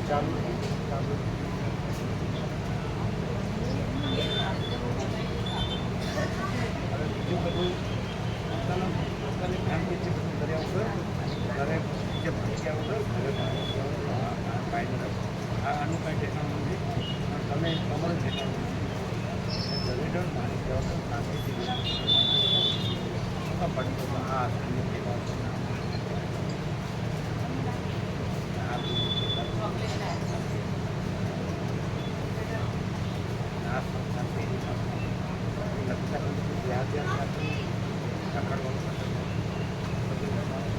ચાલુ ચાલુ બીજું બધું પોતાની ફેમિલી છે બધું કર્યા વગર ઘરે જે ભટક્યા વગર ઘરે આનું કાંઈ ઠેકાણું નથી પણ તમે તમારું ઠેકાણું નથી ઘરે મારી જવાબ શાંતિથી પડતો હા શાંતિથી વાત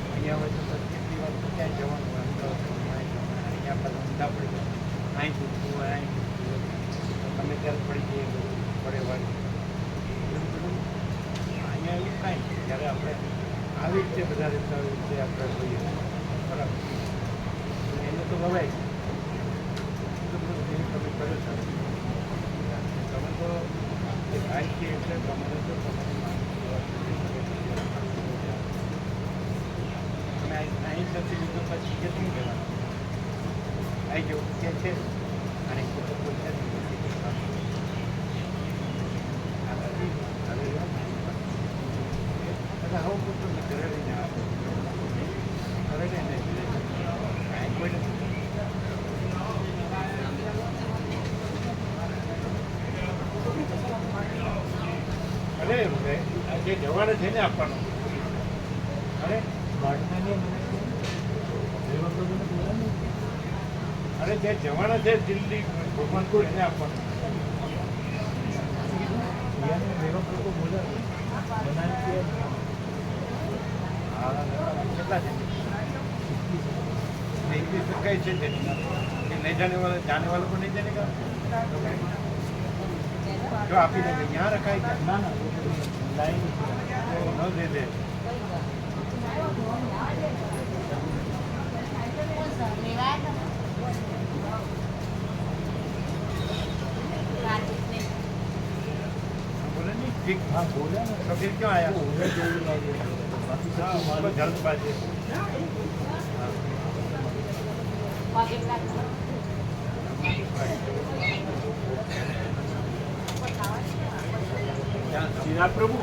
અહીંયા હોય તો કેટલી વાર ક્યાં જવાનું હોય અહીંયા બધા ઊંધા પડી જાય અહીં પૂછવું હોય અહીં પૂછવું હોય તમે ત્યારે પડી જઈએ પડે વાળી એવું બધું અહીંયા એવું કાંઈ નહીં જ્યારે આપણે આવી રીતે બધા રહેતા હોય રીતે આપણે જોઈએ બરાબર એને તો વવાય બધું જે તમે કર્યો છો તમે તો એ ભાઈ છે એટલે તમારે તો તમે અહીં નથી લીધું પછી કે શું કહેવાનું અહીં જેવું કે છે અને કોઈ છે હવે પૂછતું ઘરે લઈને આવે ઘરે લઈને કાંઈ કોઈ નથી અરે જે જવાને છે ને આપવાનો અરે અરે જે જવાના છે દિલ્હી ભગવાનપુર એને આપવાનું કેટલા છે इंग्लिश में कई चीज देने का नहीं जाने वालों को नहीं देने का जो आप ही देंगे यहाँ रखा है क्या ना लाइन तो न दे दे बोले नहीं ठीक हाँ बोला तो फिर क्यों आया जल्दबाजी श्रीनाथ प्रभु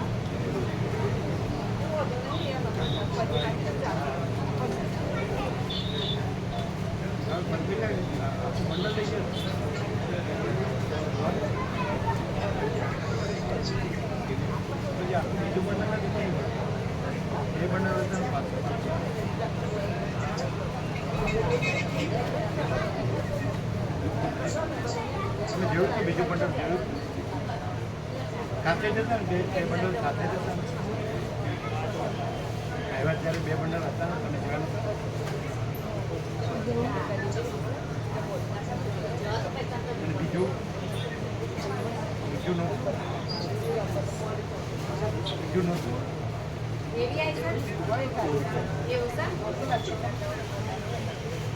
જોયું કે બીજું મંડળ જોયું સાથે જતા ને બે મંડળ સાથે જતા આવ્યા ત્યારે બે મંડળ હતા ને તમે જોયા અને બીજું નહોતું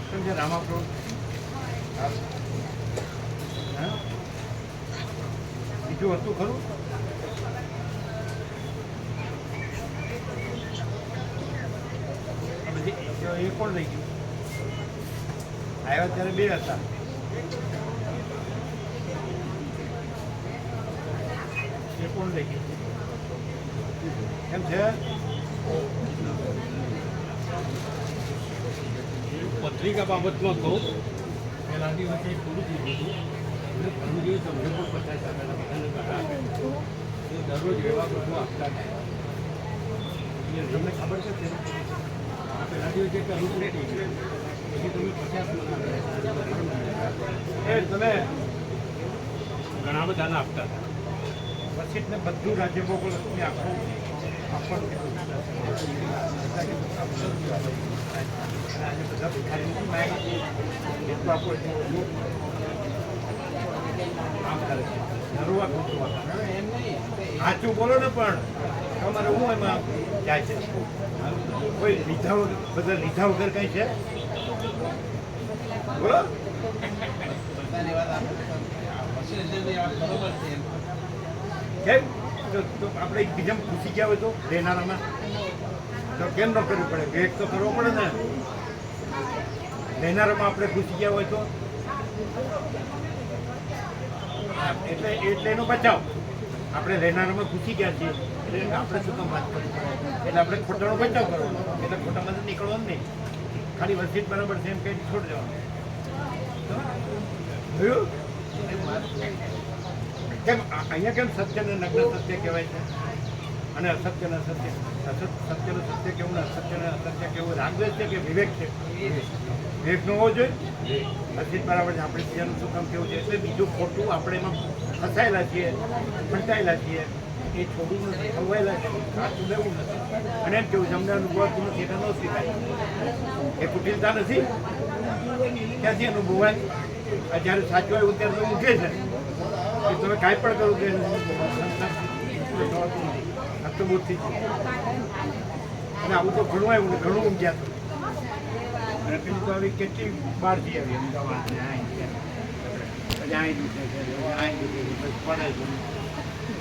સમજે રામાપ્રો બીજું હતું ખરું એ કોણ લઈ ગયું આવ્યા ત્યારે બે હતા એ કોણ લઈ ગયું કેમ છે પત્રિકા બાબતમાં કહું પહેલા દિવસે પૂરું થઈ ગયું એટલે ઘણું દિવસ અમને પણ 50% બધાને દરરોજ એવા બધું આપતા તમને ખબર છે પહેલા દિવસે અનુકૂળ થઈ ગયું પછી તમે 50 તમે ઘણા બધાને આપતા હતા પછી એટલે બધું રાજ્ય ભોગવલ આખું આપવાનું બધા કામ કરે છે નરવા ખોટું સાચું બોલો ને પણ તમારે હું એમાં જાય છે કોઈ લીધા વગર બધા લીધા વગર કઈ છે બોલો કેમ આપણે એકબીજામાં ઘૂસી ગયા હોય તો લેનારામાં તો કેમ ન કરવું પડે ભેટ તો કરવો પડે ને રહેનારામાં આપણે ઘૂસી ગયા હોય તો એટલે એટલે એનો બચાવ. આપણે રહેનારામાં ઘૂસી ગયા છીએ એટલે આપણે શું કામ વાત કરી એટલે આપણે ખોટાનો બચાવ કરવાનો એટલે ખોટામાંથી નીકળવાનું નહીં. ખાલી વસ્તી બરાબર છે એમ કંઈ છોડ દેવાનું. કેમ અહીંયા કેમ સત્યને નગ્ન સત્ય કહેવાય છે અને અસત્યને સત્ય સત્યનું સત્ય કેવું ને અસત્યને અસત્ય કેવું રાગદ્વેષ છે કે વિવેક છે? વિવેક ન હોવો જોઈએ. અસિત બરાબર છે. આપણે બીજાનું શું કામ કેવું છે એટલે બીજું ખોટું આપણે એમાં ફસાયેલા છીએ, ફંટાયેલા છીએ. એ છોડવું નથી, ખવાયેલા છે, સાચું લેવું નથી અને એમ કેવું અમને અનુભવાતું નથી એટલે ન સ્વીકાય. એ કુટિલતા નથી. ક્યાંથી અનુભવાય? જ્યારે સાચું આવ્યું ત્યારે તો ઊંઘે છે કે તમે કાંઈ પણ કરો કે અર્થબુદ્ધિ છે અને આવું તો ઘણું આવ્યું ને ઘણું ઊંઘ્યા હતું. અને પેલી તો આવી કેટલી બહારથી આવી અમદાવાદ ને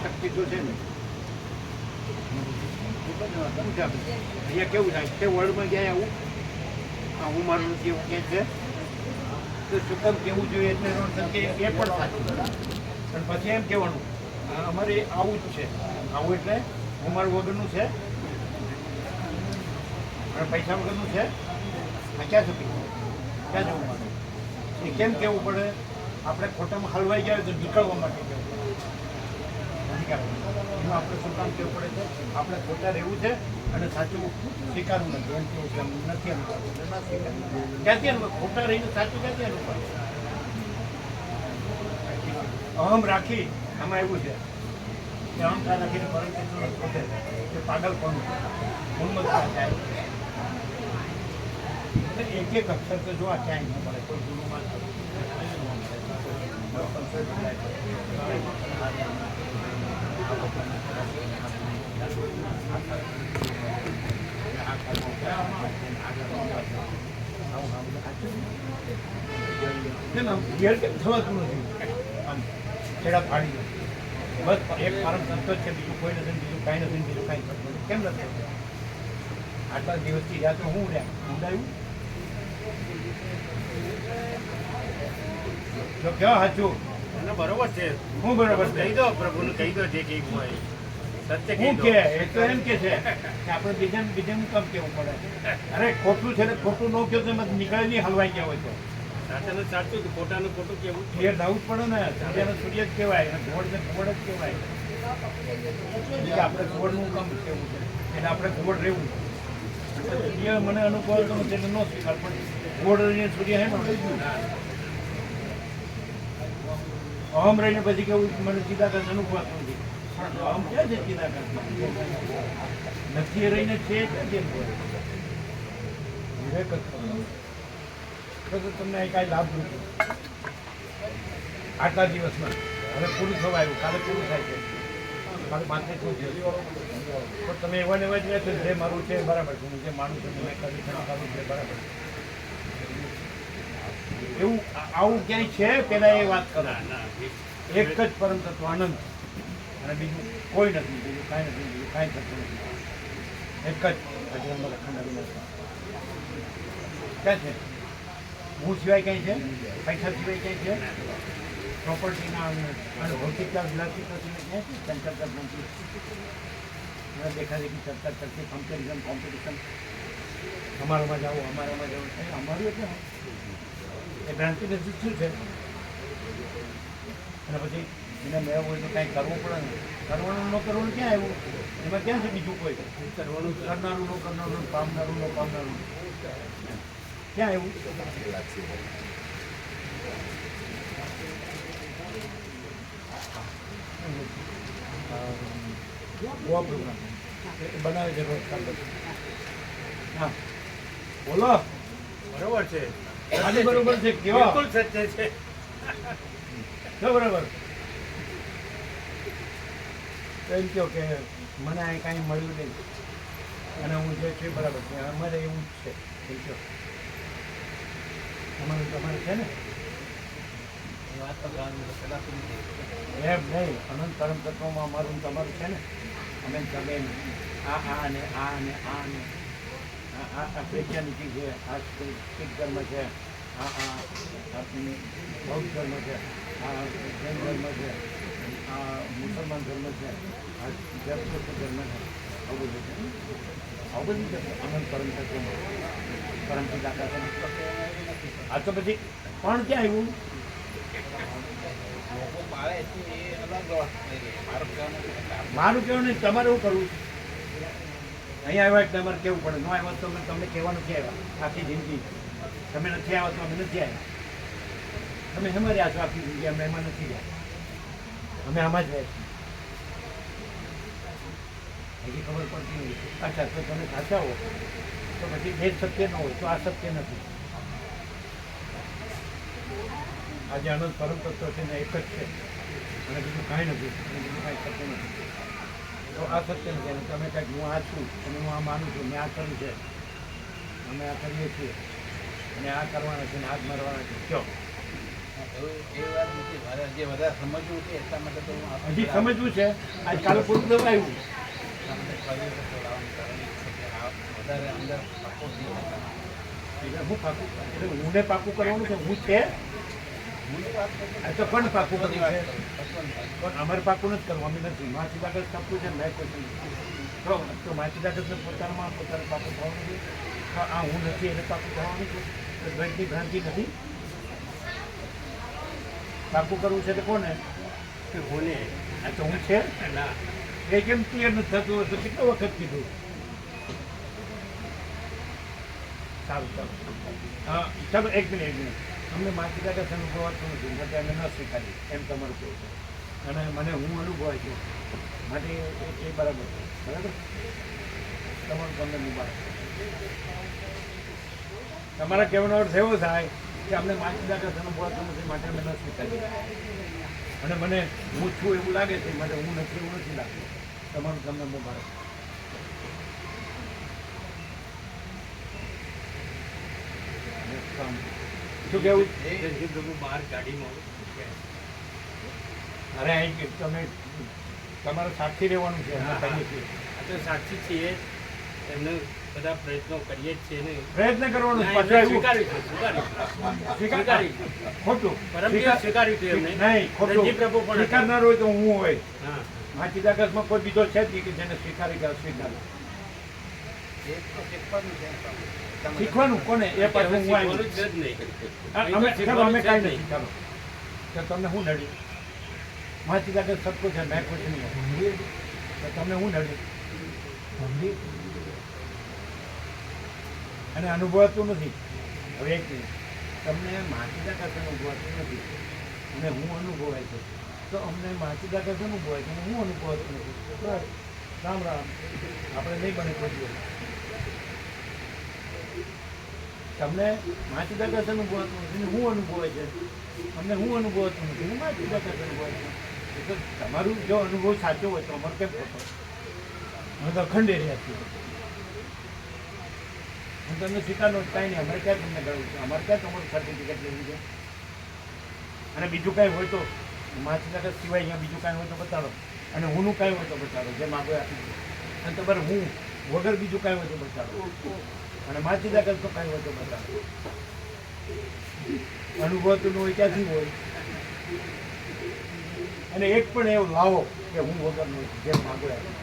શક્તિ તો છે ને. અહીંયા કેવું થાય તે વર્લ્ડમાં ગયા આવું હું મારું નથી એવું કે છે તો શું કામ કેવું જોઈએ એટલે એ પણ સાચું. પણ પછી એમ કહેવાનું અમારે આવું જ છે. આવું એટલે હું મારું વગરનું છે અને પૈસા વગરનું છે. ક્યાં સુધી ક્યાં જવું મારું એ કેમ કહેવું પડે? આપણે ખોટામાં હલવાઈ ગયા તો નીકળવા માટે કહેવું પડે. એનું આપણે શું કામ કહેવું પડે છે? આપણે ખોટા રહેવું છે અને સાચું સ્વીકારવું નથી. એમ કેવું છે નથી અનુભવ ક્યાંથી અનુભવ? ખોટા રહીને સાચું ક્યાંથી અનુભવ? અહમ રાખી આમાં એવું છે કે અહંકાર રાખીને પરંતુ ખોટે કે પાગલપણું ઉન્મત્તા થાય. એક એક અક્ષર તો જો આ ક્યાંય ન મળે. કોઈ ગુરુમાં થવાતું નથી. આમ છેડા ફાડી બસ એક પરમ સંતોષ છે, બીજું કોઈ નથી, બીજું કાંઈ નથી, બીજું કાંઈ થતું નથી. કેમ નથી? આટલા દિવસથી યા તો હું રહ્યા ઊંડાયું તો કેવા સાચું બરોબર છે. હું બરોબર કહી દો પ્રભુને કહી દો જે કંઈક હોય સત્ય કહી હું દો. કે એ તો એમ કે છે કે આપણે બીજાનું કામ કેવું પડે? અરે ખોટું છે ને ખોટું ન કહો તો એમાં નીકળે નહીં, હલવાઈ ગયા હોય તો સાચાનું સાચું તો ખોટાનું ખોટું કેવું ક્લિયર થવું જ પડે ને. સૂર્યનો સૂર્ય જ કહેવાય અને ઘોડને ઘોડ જ કહેવાય. આપણે ઘોડનું કામ કેવું છે એટલે આપણે ઘોડ રહેવું. સૂર્ય મને અનુભવ તો તેને ન સ્વીકાર પણ ઘોડ રહીને સૂર્ય હે ને અહમ રહીને પછી કેવું મને ચિદાકાશ અનુભવ નથી. અહમ ક્યાં છે? ચિદાકાશ નથી રહીને છે ક્યાં છે? વિવેક જ તો તમને કાંઈ લાભ નથી આટલા દિવસમાં. હવે પૂરું થવા આવ્યું, કાલે પૂરું થાય છે. કાલે 35 દિવસ પણ તમે એવા ને એવા જ રહેશો જે મારું છે બરાબર છે, જે માનું છું મેં કર્યું છે સારું છે બરાબર. એવું આવું ક્યાંય છે? પેલા એ વાત કરો. એક જ પરમ તત્વ આનંદ અને બીજું કોઈ નથી, બીજું કાંઈ નથી, બીજું કાંઈ થતું નથી. એક જ અજન્મ લખન અવિનાશી. ક્યાં છે? હું સિવાય ક્યાંય છે? પૈસા સિવાય ક્યાંય છે? પ્રોપર્ટીના અને ભૌતિકતા વિલાસિતા સિવાય ક્યાં છે? શંકર નથી. દેખાદેખી ચર્ચા ચર્ચી કોમ્પિટિશન અમારામાં જાઓ અમારામાં જાઓ અમારું એટલે એ ભ્રાંતિને શું છે? અને પછી એને મેળવવું હોય તો કાંઈ કરવું પડે ને. કરવાનું ન કરવાનું ક્યાં આવ્યું? એમાં ક્યાં છે બીજું કોઈ? કરવાનું કરનારું ન કરનારું, પામનારું ન પામનારું ક્યાં આવ્યું? ગોવા પ્રોગ્રામ બનાવે છે રોજ કાલે. હા બોલો. બરોબર છે. આજે બરોબર છે. કેવા બિલકુલ સત્ય છે. બરાબર. એમ કહો કે મને આ કાંઈ મળ્યું નહીં અને હું જે છે બરાબર છે. અમારે એવું જ છે. એમ કહો તમારું તમારે છે ને એમ નહીં. અનંત પરમ તત્વમાં અમારું તમારું છે ને. અમે તમે આ આ અને આ અને આ અને આ વૈજ્ઞાનિક છે, આ શીખ ધર્મ છે, આપણી બૌદ્ધ ધર્મ છે, આ જૈન ધર્મ છે, આ મુસલમાન ધર્મ છે, આ જૈન ધર્મ છે, આવું બધું છે. આવું બધું છે અનંત પરંપરા દાખલા છે. આ તો પછી પણ ક્યાં આવ્યું? લોકો પાળે છે એ અલગ વસ્તુ થઈ ગઈ. મારું કહેવું નહીં, તમારે શું કરવું? અહીંયા આવ્યા એટલે તમારે કેવું પડે. ન આવ્યા તો તમને કહેવાનું છે આવ્યા આખી જિંદગી. તમે નથી આવ્યા તો અમે નથી આવ્યા. તમે એમાં રહ્યા છો આખી જિંદગી, અમે એમાં નથી રહ્યા. અમે આમાં જ રહ્યા છીએ. હજી ખબર પડતી નથી. અચ્છા, તો તમે સાચા હો તો પછી એ સત્ય ન હોય તો આ સત્ય નથી. આજે અનંત પરમ તત્વ છે ને એક જ છે અને બીજું કાંઈ નથી અને બીજું કાંઈ સત્ય નથી. તો આ સત્ય નથી અને તમે કંઈક હું આ છું અને હું આ માનું છું, મેં આ કર્યું છે, અમે આ કરીએ છીએ અને આ કરવાના છે ને આ જ મરવાના છે. કયો એ વાત નથી. મારે જે વધારે સમજવું છે એટલા માટે તો હું આપણે હજી સમજવું છે? આજકાલ પૂરું દબાયું તમને ફરી બોલાવવાનું કારણ એ છે કે આ વધારે અંદર પાકો થઈ જાય. એટલે હું પાકું એટલે હુંને પાકું કરવાનું છે. હું છે હું તો વાત કરું આ તો પણ પાકું કરવું છે. છું. પણ અમારે પાકું નથી કરવું. અમે નથી. માછી દાખલ થતું છે મેં કોઈ તો માછી દાખલ પોતાનામાં પોતાને પાકું થવાનું છે. તો આ હું નથી એને પાકું થવાનું છે. તો દ્વૈતની ભ્રાંતિ નથી. પાકું કરવું છે તો કોને? હું આ તો હું છે. ના એ કેમ ક્લિયર નથી થતું હોય તો કેટલો વખત કીધું? સારું સારું. ચાલો એક મિનિટ. અમને માછી દાખલ અનુભવાતું નથી માટે અમે ન સ્વીકારીએ એમ તમારું કહેવું છે. અને મને હું અનુભવાય છું માટે એ બરાબર છે. બરાબર તમારું તમને મુબારક. તમારા કહેવાનો અર્થ એવો થાય કે અમને માછી દાખલ અનુભવાતું નથી માટે અમે ન સ્વીકારીએ. અને મને હું છું એવું લાગે છે માટે હું નથી એવું નથી લાગતું. તમારું તમને મુબારક. શું કેવું? બહાર ગાડીમાં અરે અહીં તમે તમારે સાક્ષી રહેવાનું છે. અમે કહીએ છીએ આ તો સાક્ષી છીએ, એમને બધા પ્રયત્નો કરીએ જ છીએ ને. પ્રયત્ન કરવાનો ના, પાછું એમને આવ્યું. સ્વીકાર્યું. ખોટું પરમ દિવસ સ્વીકાર્યું હતું એમને. નહીં ખોટું. રણજીત પ્રભુ પણ હતા. સ્વીકારનાર હોય તો હું હોય. હા માછી દાખલમાં કોઈ બીજો છે જ નહીં કે જેને સ્વીકારી કે અસ્વીકારી. એ તો શીખવાનું છે. તમે શીખવાનું કોને? એ પાછું હું આવ્યું. શીખવાનું જ નહીં. અમે ચાલો અમે કાંઈ નહીં. નથી. ચાલો તો તમને શું નડ્યું? માછી દાખલ સબકો છે મેં ખુશ નહીં. તો તમને શું નડ્યું? અને અનુભવાતું નથી. હવે એક મિનિટ, તમને માછી દાખલ અનુભવાતું નથી અને હું અનુભવાય છે તો અમને માછી દાખલ અનુભવાય છે અને હું અનુભવાતું નથી. બસ રામ રામ. આપણે નહીં બને કોઈ દિવસ. તમને માછી દાખલ અનુભવાતું નથી ને હું અનુભવાય છે. અમને હું અનુભવાતું નથી, હું માછી દાખલ અનુભવાય છે. એટલે તમારું જો અનુભવ સાચો હોય તો અમારે કેમ ખોટો? અમે તો અખંડે રહ્યા છીએ. હું તમને સ્વીકારનો કાંઈ નહીં. અમારે ક્યાં તમને ગળવું છે? અમારે ક્યાં તમારું સર્ટિફિકેટ લેવું છે? અને બીજું કાંઈ હોય તો માછી દાખલ સિવાય અહીંયા બીજું કાંઈ હોય તો બતાડો. અને હુંનું કાંઈ હોય તો બતાડો. જેમ આગળ આપી દો. અને તમારે હું વગર બીજું કાંઈ હોય તો બતાડો. અને માછી દાખલ તો કાંઈ હોય તો બતાડો. અનુભવતું ન હોય ક્યાંથી હોય? અને એક પણ એવું લાવો કે હું વગર નું જેમ માગો આપી.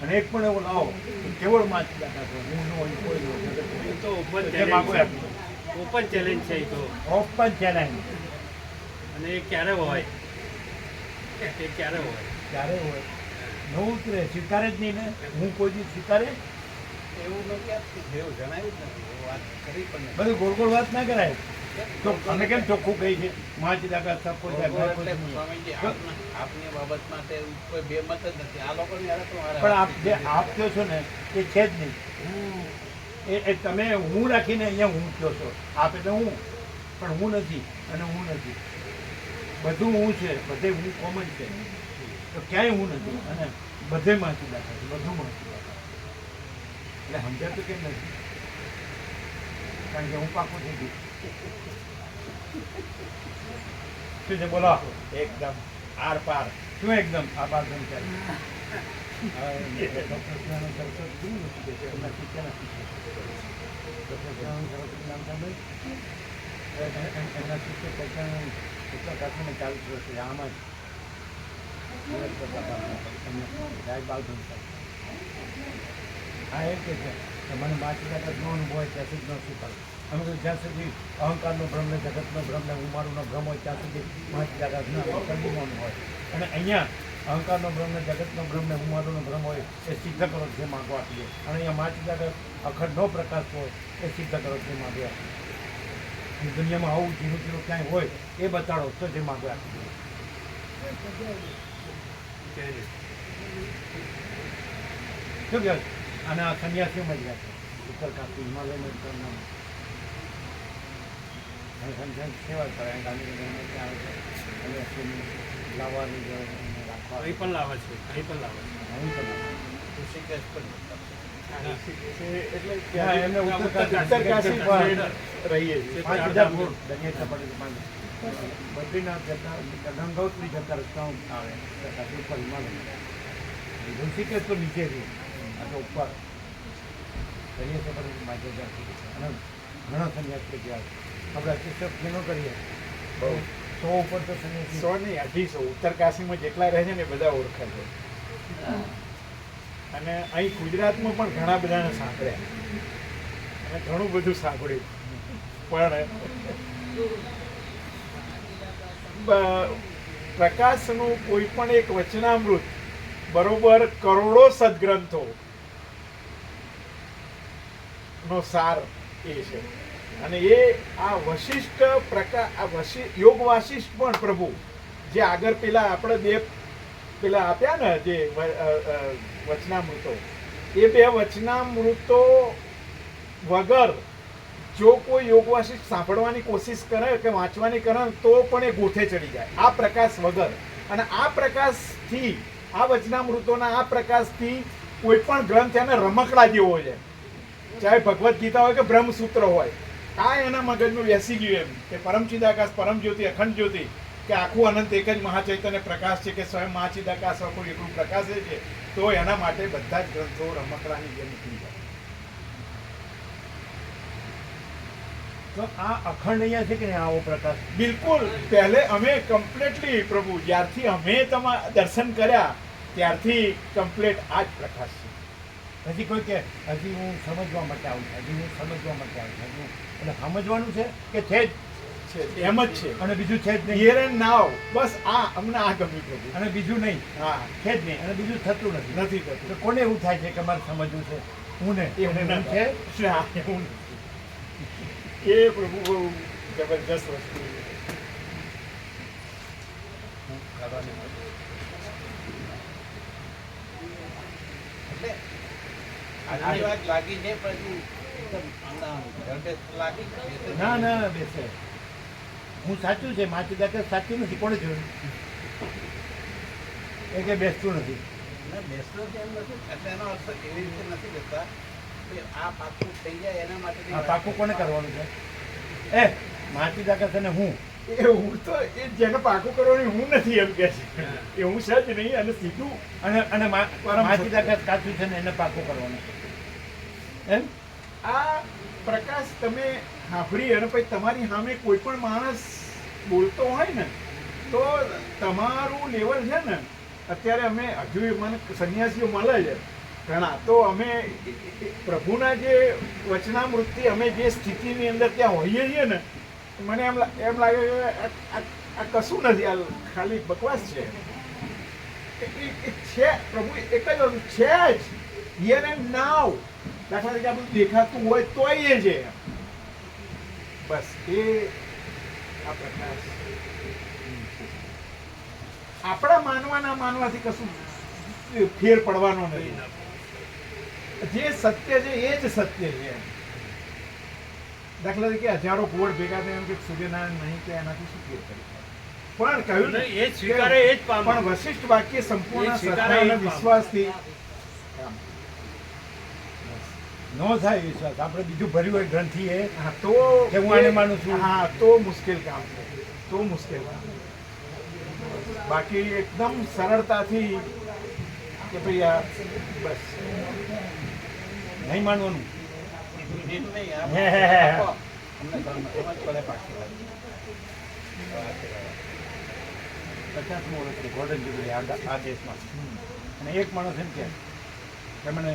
અને એક પણ એવું લાવો કેવળ માછી દાખલ હું ન હોય કોઈ ન હોય એ તો ઓપન જેમ માગો ચેલેન્જ આપી. ઓપન ચેલેન્જ છે એ તો. Open challenge. અને એ ક્યારે હોય? એ ક્યારે હોય? ક્યારે હોય? ન ઉતરે. સ્વીકારે જ નહીં ને. હું કોઈ દી સ્વીકારે? એવું નથી આપતું. એવું જણાવ્યું જ નથી. એવું વાત કરી પણ નથી. બધું ગોળ ગોળ વાત ના કરાય. તો અમે કેમ ચોખ્ખું કહી છે માછી દાખલ સબકો છે મેં એટલે ખુશ નહીં. સ્વામીજી, આપની બાબતમાં તે કોઈ બે મત જ નથી. આ લોકોની હારે તો મારે પણ આપ જે આપ કહો છો ને એ છે જ નહીં. એ તમે હું રાખીને અહીંયા હું કહો છો. આપ એટલે હું, પણ હું નથી અને હું નથી. બધું હું છે, બધે હું કોમન છે. તો ક્યાંય હું નથી અને બધે માછી દાખલ છે. બધું માછી દાખલ. એટલે સમજાતું કેમ નથી? કારણ કે હું પાકું થઈ ગયું. શું છે બોલો? એકદમ આર પાર. શું એકદમ આભાર સંચાર. એમના શિષ્ય પૈસાનું પુસ્તક રાખીને 40 વર્ષથી આમાં જ નિરજ કરતા સાહેબ બાલધન સાહેબ હા એમ કે છે કે મને માતૃકા ન અનુભવ હોય ત્યાં સુધી ન સ્વીકારું. અમે તો જ્યાં સુધી અહંકારનો ભ્રમ ને જગતનો ભ્રમ ને ઉમારુનો ભ્રમ હોય ત્યાં સુધી માતૃકા ન અનુભવ હોય. અને અહીંયા અહંકારનો ભ્રમ ને જગતનો ભ્રમ ને ઉમારુનો ભ્રમ હોય એ સિદ્ધ કરો જે માગવા આપીએ. અને અહીંયા માતૃકા અખંડનો પ્રકાશ હોય એ સિદ્ધ કરો જે માગે આપીએ. દુનિયામાં આવું ધીરું ધીરું ક્યાંય હોય એ બતાડો તો જે માગે આપીએ. શું કહે અને આ સંન્યાસીઓમાં જ ગયા છે ઉત્તરકાશી હિમાલયમાં સેવા કરે ગાંધીનગરમાં ત્યાં આવે છે સંન્યાસીઓને લાવવાની રાખવા અહીં પણ લાવે છે અહીં પણ લાવે છે અહીં પણ ઋષિકેશ પણ એટલે એમને ઉત્તરકાશી રહીએ છીએ 5000 ફૂટ દરિયા સપાટી બદ્રીનાથ જતા ગંગોત્રી જતા રસ્તાઓ આવે ઉત્તરકાશી ઉપર હિમાલય ઋષિકેશ તો નીચે છે આ તો ઉપર દરિયા સપાટી 5000 ફૂટ અને ઘણા સંન્યાસી ગયા આપણે અતિશય ન કરીએ બહુ 100 ઉપર તો સંન્યાસી 100 નહીં 250 ઉત્તરકાશીમાં જેટલા રહે છે ને એ બધા ઓળખે છે. અને અહીં ગુજરાતમાં પણ ઘણા બધાને સાંભળ્યા અને ઘણું બધું સાંભળ્યું પણ પ્રકાશનું કોઈ પણ એક વચનામૃત બરોબર કરોડો સદગ્રંથો નો સાર એ છે. અને એ આ વશિષ્ઠ યોગ વાસિષ્ઠ પણ પ્રભુ જે આગળ પેલા આપણે બે પેલા આપ્યા ને જે વચનામૃતો એ બે વચનામૃતો વગર જો કોઈ યોગ વાસિષ્ઠ સાંભળવાની કોશિશ કરે કે વાંચવાની કરે તો પણ એ ગોથે ચડી જાય આ પ્રકાશ વગર. અને આ પ્રકાશથી આ વચનામૃતોના આ પ્રકાશથી કોઈ પણ ગ્રંથ એને રમકડા જેવો છે, ચાહે ભગવદ્ ગીતા હોય કે બ્રહ્મસૂત્ર હોય. આ એના મગજનું બેસી ગયું એમ કે પરમચિદાકાશ પરમ જ્યોતિ અખંડ જ્યોતિ કે આખું અનંત એક જ મહાચૈતન્ય પ્રકાશ છે કે સ્વયં મહાચિદાકાશ કોઈ એકલું પ્રકાશે છે. તો એના માટે બધા જ ગ્રંથો રમકડાની જેમ નીકળી જાય. તો આ અખંડ અહીંયા છે કે નહીં આવો પ્રકાશ? બિલકુલ. પહેલે અમે કમ્પ્લીટલી પ્રભુ જ્યારથી અમે તમારા દર્શન કર્યા ત્યારથી કમ્પ્લીટ આ જ પ્રકાશ છે. હજી કોઈ કે હજી હું સમજવા માટે આવું છું, હજી હું સમજવા માટે આવું છું, એટલે સમજવાનું છે કે છે જ એમ જ છે અને બીજું છે જ નહીં. હિયર એન્ડ નાવ બસ આ અમને આ ગમ્યું પ્રભુ. અને બીજું નહીં, હા છે જ નહીં અને બીજું થતું નથી. નથી થતું. તો કોને એવું થાય છે કે મારે સમજવું છે? હું ને એવું એને ના છે ના, એવું નથી. એ પ્રભુ બહુ જબરજસ્ત વસ્તુ છે. એટલે આજની વાત લાગી છે પણ એકદમ ઝડપે લાગી છે. ના ના બેસે હું સાચું છે માતૃકા સાચું નથી. કોણે જોયું એ કે બેસતું નથી? ના, બેસતો કેમ નથી એટલે એનો અર્થ એવી રીતે નથી લેતા કે આ પાકું થઈ જાય એના માટે આ પાકું કોને કરવાનું છે? એ માતૃકા છે ને હું એ હું તો એ જેને પાકું કરવાની હું નથી એમ કે છે એ હું છે જ નહીં. અને સીધું અને માતૃકા કાચું છે ને એને પાકું કરવાનું એમ. આ પ્રકાશ તમે સાંભળી અને પછી તમારી સામે કોઈ પણ માણસ બોલતો હોય ને તો તમારું લેવલ છે ને અત્યારે અમે હજુ મને સંન્યાસીઓ મળે છે ઘણા, તો અમે પ્રભુના જે વચનામૃતથી અમે જે સ્થિતિની અંદર ત્યાં હોઈએ છીએ ને મને એમ લાગે કે આ કશું નથી, આ ખાલી બકવાસ છે. છે પ્રભુ એક જ વસ્તુ છે જ હિયર એન્ડ નાવ. દાખલા તરીકે આપણું દેખાતું હોય તોય એ છે બસ. એ આ પ્રકાશ આપણા માનવાના માનવાથી કશું ફેર પડવાનો નથી. જે સત્ય છે એ જ સત્ય છે. દાખલા તરીકે હજારો ગોળ ભેગા થયા એમ કે સૂર્યનારાયણ નહીં કે એનાથી શું ફેર કરી પણ કહ્યું ને એ જ સ્વીકારે એ જ પામે. પણ વશિષ્ઠ વાક્ય સંપૂર્ણ એ સ્વીકારે શ્રદ્ધા એ જ અને પામે. વિશ્વાસથી નો થાય વિશ્વાસ. આપણે બીજું ભર્યું હોય ગ્રંથિ એ હા તો કે હું આને માનું છું. હા તો મુશ્કેલ કામ છે, તો મુશ્કેલ કામ. બાકી એકદમ સરળતાથી કે ભાઈ આ બસ નહીં માનવાનું. મિનિટ નહીં હે, હે, હે. આપો. અમને ધર્મ એમાં જ પડે પાકી લાગે. 50મું વર્ષ ગોલ્ડન જ્યુબિલી આ દેશમાં. અને એક માણસ એમ કે મને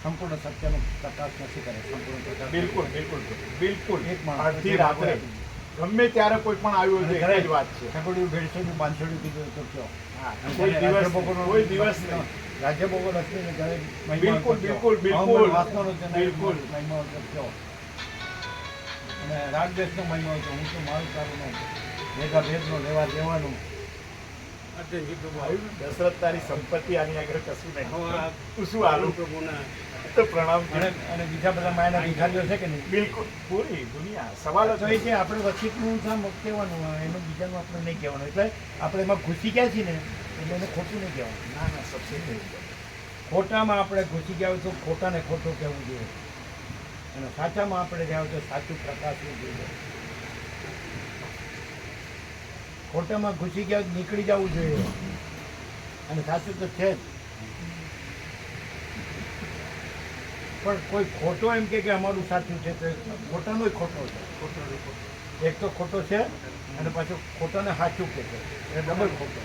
સંપૂર્ણ સત્યનો પ્રકાશ નથી કરે, સંપૂર્ણ પ્રકાશ. બિલકુલ બિલકુલ બિલકુલ એક માણસ. અડધી રાત્રે ગમે ત્યારે કોઈ પણ આવ્યું છે એક જ વાત છે. સગોડિયું 150 500 કીધું તો કયો? હા, કોઈ દિવસ નહીં. રાજ્ય ભોગો લક્ષ્મીને ઘરે બિલકુલ બિલકુલ બિલકુલ બિલકુલ મહિમા કયો? અને રાગદેશનો મહિમા હતો, હું તો મારું સારું ન ભેગા ભેદનો લેવા દેવાનું. અત્યારે જી પ્રભુ આવ્યું ને? દશરથ તારી સંપત્તિ આની આગળ કશું નહીં. હવે તું શું આલું પ્રભુના તો પ્રણામ અને અને બીજા બધા માયાના ભિખારીઓ છે કે નહીં? બિલકુલ પૂરી દુનિયા સવાલ તો જ એ છે આપણે વચિતનું કામ કહેવાનું હોય, એનું બીજાનું આપણે નહીં કહેવાનું. એટલે આપણે એમાં ઘૂસી ગયા છીએ ને એટલે એને ખોટું નહીં કહેવાનું. ના ના સબસે નહીં. ખોટામાં આપણે ઘૂસી ગયા હોય તો ખોટાને ખોટું કહેવું જોઈએ, અને સાચામાં આપણે ગયા હોય તો સાચું પ્રકાશવું જોઈએ. ખોટામાં ઘૂસી ગયા હોય તો નીકળી જવું જોઈએ, અને સાચું તો છે જ. પણ કોઈ ખોટો એમ કે અમારું સાચું છે તો ખોટાનો ખોટો છે. એક તો ખોટો છે અને પાછું ખોટાને સાચું કે છે, એ ડબલ ખોટો.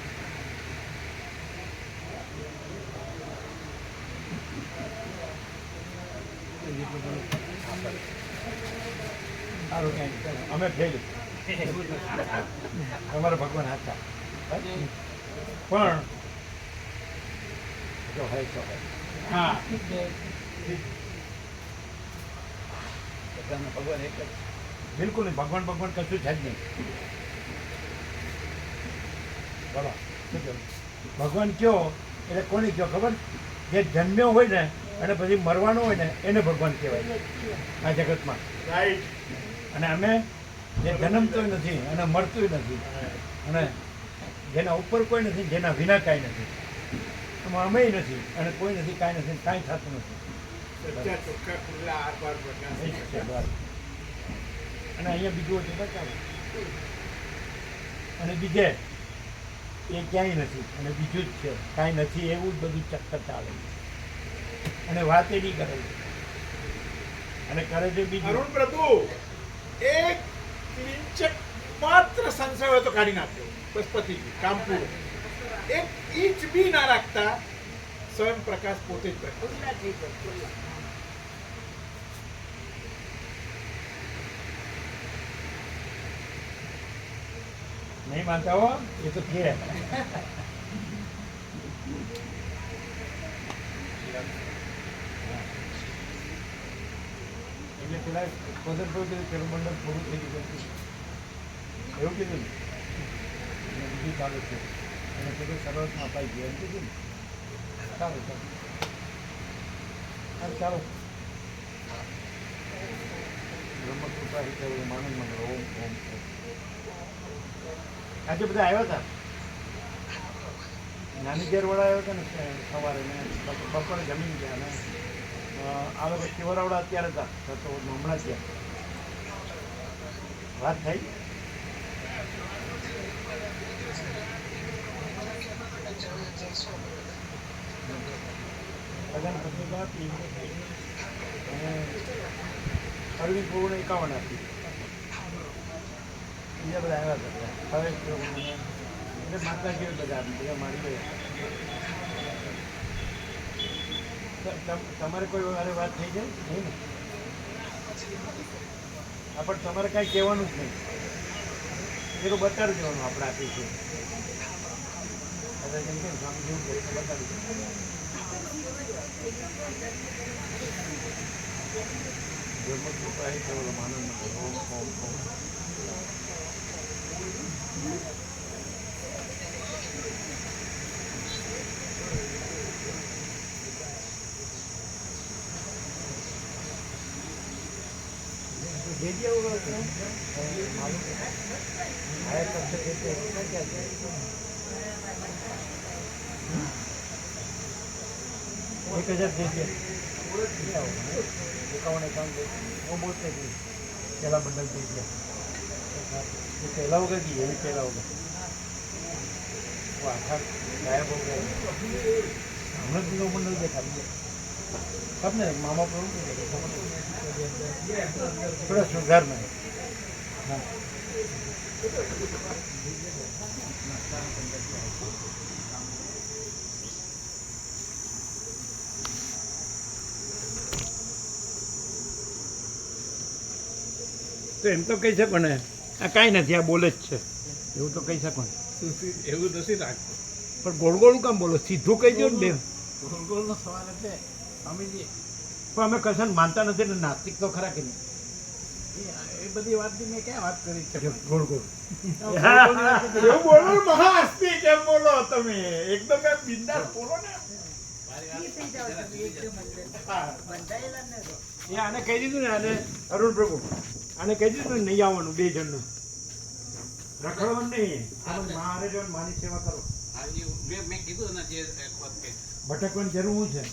સારું ક્યાંય અમે ફેલ, અમારા ભગવાન હાચા. પણ જો હોય તો હોય. હા બધાને ભગવાન એક જ. બિલકુલ નહીં. ભગવાન ભગવાન કશું છે જ નહીં. બોલો શું કહેવું? ભગવાન કયો એટલે કોને કયો ખબર? જે જન્મ્યો હોય ને અને પછી મરવાનો હોય ને એને ભગવાન કહેવાય આ જગતમાં. રાઈટ. અને અમે જે જન્મતોય નથી અને મરતોય નથી અને જેના ઉપર કોઈ નથી, જેના વિના કાંઈ નથી, એમાં અમે નથી અને કોઈ નથી, કાંઈ નથી, કાંઈ થતું નથી. સચ્ચા ચોખ્ખા ખુલ્લા આર પાર પ્રકાશ. એ જ છે બસ. અને અહીંયા બીજું હતું બતાવો. અને બીજે એ ક્યાંય નથી અને બીજું જ છે, કાંઈ નથી, એવું જ બધું ચક્કર ચાલે છે. અને વાત એ નહીં કરે છે. અને કરે છે બીજું. અરુણ પ્રભુ એક કિંચક માત્ર સંશય હોય તો કાઢી નાખ્યો, બસ પતી ગયું, કામ પૂરું. એક ઇંચ બી ના રાખતા સ્વયં પ્રકાશ પોતે જ પ્રકાશ. નહીં માનતા હો, એ તો છે. એટલે પેલા પદન મંડળ પૂરું થઈ ગયું એવું કીધું ને? અને બીજું ચાલુ છે અને પેલું શરૂઆતમાં અપાઈ ગયું એમ કીધું ને? સારું સારું સારું ચાલો. બ્રહ્મકૃપા હિતે માનવ મંગળ. ઓમ ઓમ ઓમ. આજે બધા આવ્યા હતા. નાની ઘેરવાળા આવ્યા હતા ને સવારે ને બપોરે જમીન ગયા ને આ લોકો શિવરાવડા અત્યારે હતા તો હમણાં ત્યાં વાત થઈ. બધાને પત્રિકા આપી અને અરવિંદ પ્રભુને 51 આપી. બીજા બધા આવ્યા હતા હવે એટલે માતાજીઓ બધા બધા મારી ગયા. તમારે કોઈ વારે વાત થઈ જાય નહીં ને? હા, પણ તમારે કાંઈ કહેવાનું જ નહીં. એ તો બતાડી દેવાનું આપણે આપીશું. જેમ કે સ્વામી જેવું કહે બતાડી દેવાનું. બ્રહ્મકૃપા હે કેવલ માનવ મંગળ. ઓમ ઓમ ઓમ. दे दिया होगा उसने मालूम आया कब से देते हैं क्या क्या एक हजार दे दिया क्या होगा 51 अकाउंट वो बोलते थे पहला बंडल दे दिया ये पहला होगा कि ये भी पहला होगा वो आखा गायब हो गया हमने तीनों बंडल देखा लिया તમને મામા પણ થોડા સુધારમાં હા તો એમ તો કહી શકો ને આ કાંઈ નથી આ બોલે જ છે એવું તો કહી શકો ને એવું નથી રાખતું. પણ ગોળ ગોળ કામ બોલો સીધું કહી દો ને બેન ગોળગોળનો સવાલ એટલે સ્વામીજી પણ અમે કશાને માનતા નથી ને નાસ્તિક તો ખરા કે નહીં એ બધી વાતની મેં ક્યાં વાત કરી છે ગોળ ગોળ એવું બોલો ને, મહાઅસ્તિ કેમ બોલો તમે એકદમ એમ બિંદાસ બોલો ને. એ આને કહી દીધું ને આને અરુણ પ્રભુ આને કહી દીધું ને નહીં આવવાનું બે જણનું રખડવાનું નહીં મારે જો માની સેવા કરો હા, મેં કીધું ને જે એક વખત કે ભટકવાની જરૂર છે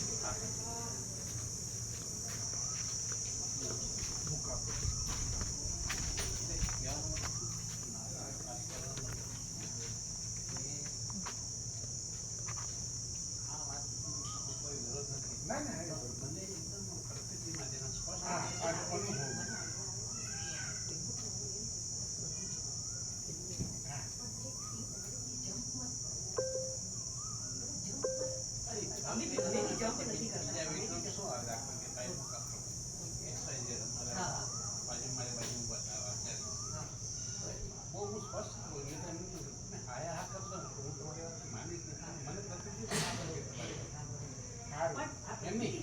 બીજા વિષય શું હતા?